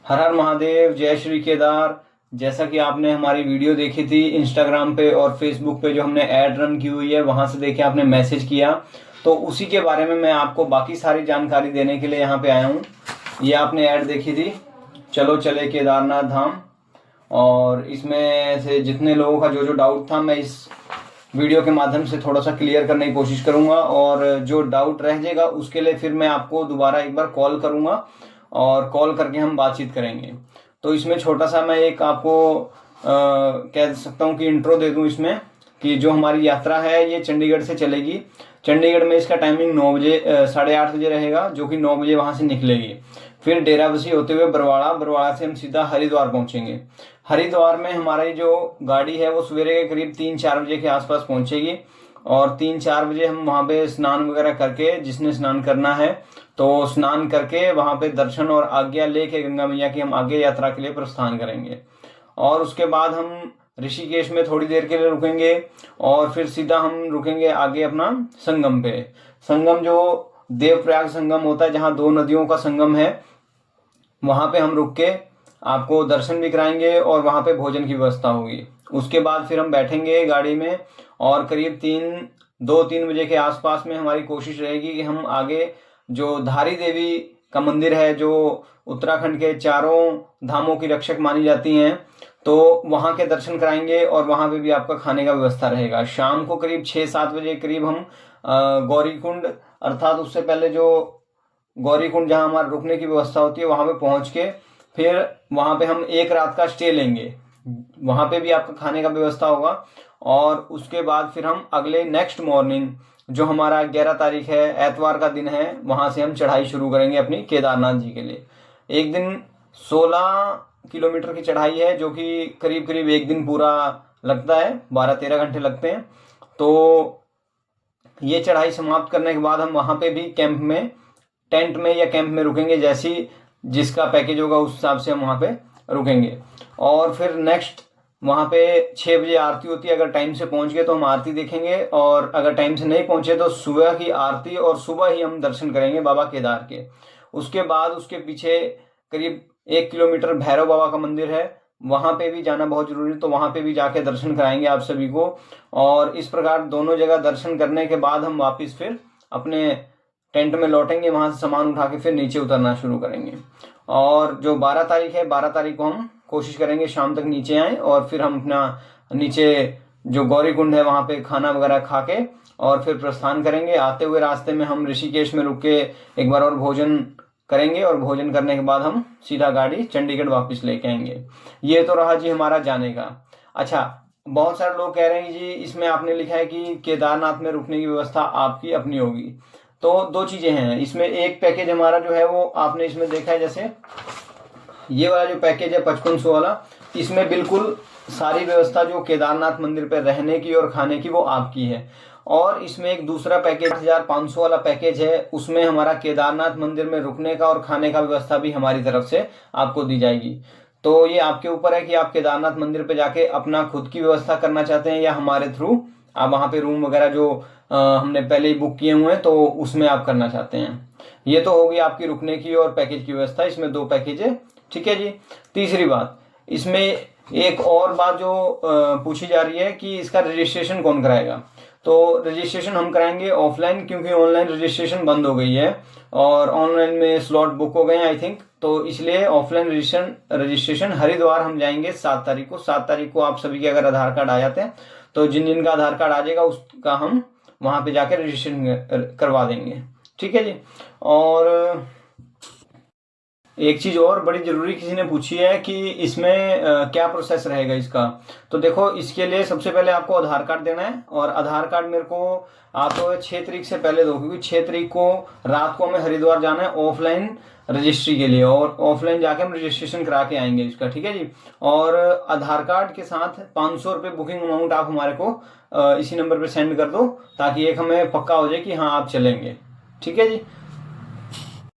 हर हर महादेव, जय श्री केदार। जैसा कि आपने हमारी वीडियो देखी थी इंस्टाग्राम पे और फेसबुक पे, जो हमने ऐड रन की हुई है, वहां से देखे आपने मैसेज किया, तो उसी के बारे में मैं आपको बाकी सारी जानकारी देने के लिए यहाँ पे आया हूँ। ये आपने ऐड देखी थी, चलो चले केदारनाथ धाम, और इसमें से जितने लोगों का जो जो डाउट था, मैं इस वीडियो के माध्यम से थोड़ा सा क्लियर करने की कोशिश करूंगा, और जो डाउट रह जाएगा उसके लिए फिर मैं आपको दोबारा एक बार कॉल करूंगा और कॉल करके हम बातचीत करेंगे। तो इसमें छोटा सा मैं एक आपको कह सकता हूँ कि इंट्रो दे दूँ इसमें, कि जो हमारी यात्रा है ये चंडीगढ़ से चलेगी। चंडीगढ़ में इसका टाइमिंग 9 बजे 8:30 बजे रहेगा, जो कि 9 बजे वहाँ से निकलेगी। फिर डेराबस्सी होते हुए बरवाड़ा, बरवाड़ा से हम सीधा हरिद्वार पहुँचेंगे। हरिद्वार में हमारी जो गाड़ी है वो सवेरे के करीब 3-4 बजे के आसपास पहुँचेगी, और 3-4 बजे हम वहाँ पे स्नान वगैरह करके, जिसने स्नान करना है तो स्नान करके वहाँ पे दर्शन और आज्ञा लेके गंगा मैया की हम आगे यात्रा के लिए प्रस्थान करेंगे। और उसके बाद हम ऋषिकेश में थोड़ी देर के लिए रुकेंगे, और फिर सीधा हम रुकेंगे आगे अपना संगम पे। संगम जो देवप्रयाग संगम होता है, जहाँ 2 नदियों का संगम है, वहाँ पे हम रुक के आपको दर्शन भी कराएंगे और वहाँ पे भोजन की व्यवस्था होगी। उसके बाद फिर हम बैठेंगे गाड़ी में, और करीब 2-3 बजे के आसपास में हमारी कोशिश रहेगी कि हम आगे जो धारी देवी का मंदिर है, जो उत्तराखंड के चारों धामों की रक्षक मानी जाती हैं, तो वहाँ के दर्शन कराएंगे, और वहाँ पे भी आपका खाने का व्यवस्था रहेगा। शाम को करीब 6-7 बजे करीब हम गौरीकुंड, अर्थात उससे पहले जो गौरीकुंड जहाँ हमारे रुकने की व्यवस्था होती है, वहाँ पे पहुँच के फिर वहाँ पे हम एक रात का स्टे लेंगे। वहाँ पे भी आपका खाने का व्यवस्था होगा, और उसके बाद फिर हम अगले नेक्स्ट मॉर्निंग, जो हमारा 11 तारीख है, एतवार का दिन है, वहाँ से हम चढ़ाई शुरू करेंगे अपनी केदारनाथ जी के लिए। एक दिन 16 किलोमीटर की चढ़ाई है, जो कि करीब करीब एक दिन पूरा लगता है, 12-13 घंटे लगते हैं। तो ये चढ़ाई समाप्त करने के बाद हम वहाँ पे भी कैंप में, टेंट में या कैंप में रुकेंगे, जैसी जिसका पैकेज होगा उस हिसाब से हम वहाँ पे रुकेंगे। और फिर नेक्स्ट वहाँ पे 6 बजे आरती होती है। अगर टाइम से पहुँच गए तो हम आरती देखेंगे, और अगर टाइम से नहीं पहुँचे तो सुबह की आरती, और सुबह ही हम दर्शन करेंगे बाबा केदार के। उसके बाद उसके पीछे करीब 1 किलोमीटर भैरव बाबा का मंदिर है, वहाँ पे भी जाना बहुत जरूरी है, तो वहाँ पे भी जाके दर्शन कराएंगे आप सभी को। और इस प्रकार दोनों जगह दर्शन करने के बाद हम वापस फिर अपने टेंट में लौटेंगे, वहाँ से सामान उठा के फिर नीचे उतरना शुरू करेंगे। और जो 12 तारीख है, 12 तारीख को हम कोशिश करेंगे शाम तक नीचे आए, और फिर हम अपना नीचे जो गौरीकुंड है वहाँ पे खाना वगैरह खा के और फिर प्रस्थान करेंगे। आते हुए रास्ते में हम ऋषिकेश में रुक के एक बार और भोजन करेंगे, और भोजन करने के बाद हम सीधा गाड़ी चंडीगढ़ वापस लेके आएंगे। ये तो रहा जी हमारा जाने का। अच्छा, बहुत सारे लोग कह रहे हैं जी इसमें आपने लिखा है कि केदारनाथ में रुकने की व्यवस्था आपकी अपनी होगी। तो 2 चीजें हैं इसमें। एक पैकेज हमारा जो है वो आपने इसमें देखा है, जैसे ये वाला जो पैकेज है 5500 वाला, इसमें बिल्कुल सारी व्यवस्था जो केदारनाथ मंदिर पे रहने की और खाने की वो आपकी है। और इसमें एक दूसरा पैकेज 8500 वाला पैकेज है, उसमें हमारा केदारनाथ मंदिर में रुकने का और खाने का व्यवस्था भी हमारी तरफ से आपको दी जाएगी। तो ये आपके ऊपर है कि आप केदारनाथ मंदिर पे जाके अपना खुद की व्यवस्था करना चाहते हैं, या हमारे थ्रू आप वहाँ पे रूम वगैरह जो हमने पहले ही बुक किए हुए हैं तो उसमें आप करना चाहते हैं। ये तो होगी आपकी रुकने की और पैकेज की व्यवस्था। इसमें 2 पैकेज है, ठीक है जी। तीसरी बात, इसमें एक और बात जो पूछी जा रही है कि इसका रजिस्ट्रेशन कौन कराएगा। तो रजिस्ट्रेशन हम कराएंगे ऑफलाइन, क्योंकि ऑनलाइन रजिस्ट्रेशन बंद हो गई है और ऑनलाइन में स्लॉट बुक हो गए हैं आई थिंक। तो इसलिए ऑफलाइन रजिस्ट्रेशन हरिद्वार हम जाएंगे 7 तारीख को। 7 तारीख को आप सभी के अगर आधार कार्ड आ जाते हैं तो जिन जिनका आधार कार्ड आ जाएगा उसका हम वहां पे जाकर रजिस्ट्रेशन करवा देंगे, ठीक है जी। और एक चीज और बड़ी जरूरी किसी ने पूछी है कि इसमें क्या प्रोसेस रहेगा इसका। तो देखो, इसके लिए सबसे पहले आपको आधार कार्ड देना है, और आधार कार्ड मेरे को आप 6 तारीख से पहले दो, क्योंकि 6 तारीख को रात को हमें हरिद्वार जाना है ऑफलाइन रजिस्ट्री के लिए, और ऑफलाइन जाके हम रजिस्ट्रेशन करा के आएंगे इसका, ठीक है जी। और आधार कार्ड के साथ 500 रुपये बुकिंग अमाउंट आप हमारे को इसी नंबर पे सेंड कर दो, ताकि एक हमें पक्का हो जाए कि हाँ आप चलेंगे, ठीक है जी।